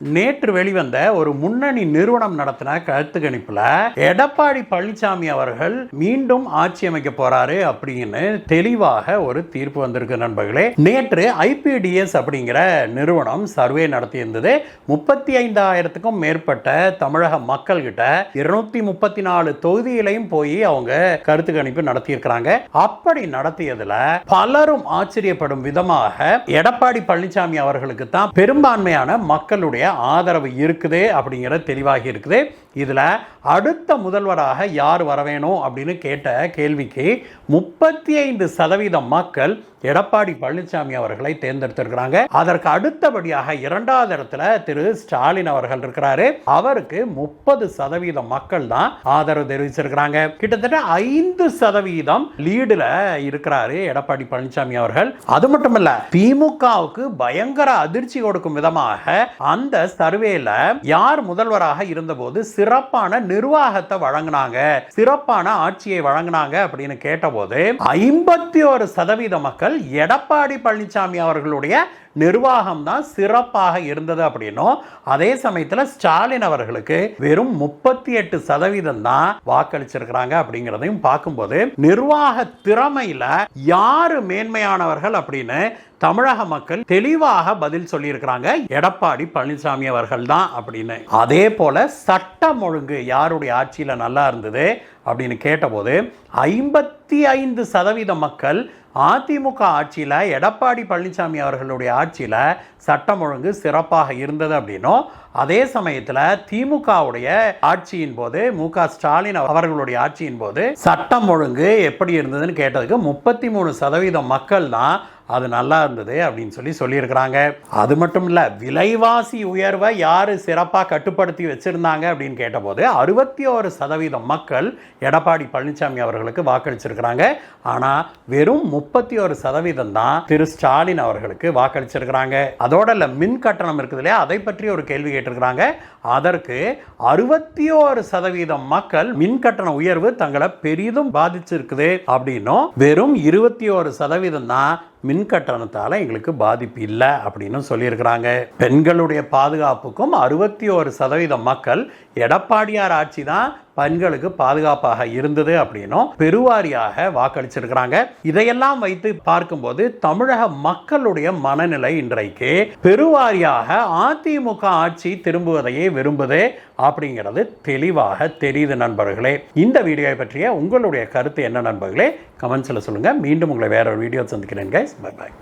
நேற்று வெளிவந்த ஒரு முன்னணி நிறுவனம் நடத்தின கருத்து கணிப்புல எடப்பாடி பழனிசாமி அவர்கள் மீண்டும் ஆட்சி அமைக்க போறாரு அப்படின்னு தெளிவாக ஒரு தீர்ப்பு வந்திருக்கு நண்பர்களே. நேற்று IPDS அப்படிங்கிற நிறுவனம் சர்வே நடத்தியிருந்தது. 35,000க்கும் மேற்பட்ட தமிழக மக்கள் கிட்ட 234 தொகுதியிலையும் போய் அவங்க கருத்து கணிப்பு நடத்தியிருக்கிறாங்க. அப்படி நடத்தியதுல பலரும் ஆச்சரியப்படும் விதமாக எடப்பாடி பழனிசாமி அவர்களுக்கு தான் பெரும்பான்மையான மக்களுடைய ஆதரவு இருக்குது அப்படிங்கிற தெளிவாகி இருக்குது. இதுல அடுத்த முதல்வராக யார் வர வேணும் அப்படின்னு கேட்ட கேள்விக்கு 35% மக்கள் எடப்பாடி பழனிசாமி அவர்களை தேர்ந்தெடுத்திருக்கிறாங்க. அதற்கு அடுத்தபடியாக 2வது இடத்துல திரு ஸ்டாலின் அவர்கள் இருக்கிறாரு. அவருக்கு 30% மக்கள் தான் ஆதரவு தெரிவிச்சிருக்கிறாங்க. கிட்டத்தட்ட 5% லீடுல இருக்கிறாரு எடப்பாடி பழனிசாமி அவர்கள். அது மட்டுமல்ல, திமுகவுக்கு பயங்கர அதிர்ச்சி கொடுக்கும் விதமாக அந்த சர்வேல யார் முதல்வராக இருந்தபோது சிறப்பான நிர்வாகத்தை வழங்கினாங்க, சிறப்பான ஆட்சியை வழங்கினாங்க அப்படின்னு கேட்டபோது 51% மக்கள் எடப்பாடி பழனிசாமி அவர்களுடைய நிர்வாகம் தான் சிறப்பாக இருந்தது அப்படின்னும், அதே சமயத்தில் ஸ்டாலின் அவர்களுக்கு வெறும் 38% தான் வாக்களிச்சிருக்கிறாங்க அப்படிங்கிறதையும் பார்க்கும்போது நிர்வாக திறமையில யாரு மேன்மையானவர்கள் அப்படின்னு தமிழக மக்கள் தெளிவாக பதில் சொல்லியிருக்கிறாங்க. எடப்பாடி பழனிசாமி அவர்கள் தான் அப்படின்னு. அதே போல சட்டம் ஒழுங்கு யாருடைய ஆட்சியில நல்லா இருந்தது அப்படின்னு கேட்டபோது 55% மக்கள் அதிமுக ஆட்சியில் எடப்பாடி பழனிசாமி அவர்களுடைய ஆட்சியில் சட்டம் ஒழுங்கு சிறப்பாக இருந்தது அப்படின்னும், அதே சமயத்தில் திமுகவுடைய ஆட்சியின் போது மு.க. ஸ்டாலின் அவர்களுடைய ஆட்சியின் போது சட்டம் ஒழுங்கு எப்படி இருந்ததுன்னு கேட்டதுக்கு 33% மக்கள் தான் அது நல்லா இருந்தது அப்படின்னு சொல்லியிருக்கிறாங்க. அது மட்டும் இல்ல, விலைவாசி உயர்வை யாரு சிறப்பாக கட்டுப்படுத்தி வச்சிருந்தாங்க அப்படின்னு கேட்டபோது 61% மக்கள் எடப்பாடி பழனிசாமி அவர்களுக்கு வாக்களிச்சிருக்கிறாங்க. ஆனா வெறும் 31% தான் திரு ஸ்டாலின் அவர்களுக்கு வாக்களிச்சிருக்கிறாங்க. அதோட இல்ல, மின் கட்டணம் இருக்குது இல்லையா, அதை பற்றி ஒரு கேள்வி கேட்டிருக்கிறாங்க. அதற்கு 61% மக்கள் மின் கட்டண உயர்வு தங்களை பெரிதும் பாதிச்சிருக்குது அப்படின்னும், வெறும் 21% தான் மின் கட்டணத்தால் எங்களுக்கு பாதிப்பு இல்லை அப்படின்னு சொல்லியிருக்கிறாங்க. பெண்களுடைய பாதுகாப்புக்கும் 61% மக்கள் எடப்பாடியார் ஆட்சி தான் பெண்களுக்கு பாதுகாப்பாக இருந்தது அப்படின்னும் பெருவாரியாக வாக்களிச்சிருக்கிறாங்க. இதையெல்லாம் வைத்து பார்க்கும்போது தமிழக மக்களுடைய மனநிலை இன்றைக்கு பெருவாரியாக அதிமுக ஆட்சி திரும்புவதையே விரும்புது அப்படிங்கிறது தெளிவாக தெரியுது நண்பர்களே. இந்த வீடியோவை பற்றிய உங்களுடைய கருத்து என்ன நண்பர்களே? கமெண்ட்ஸ்ல சொல்லுங்க. மீண்டும் உங்களை வேற ஒரு வீடியோ சந்திக்கிறேன். Bye bye.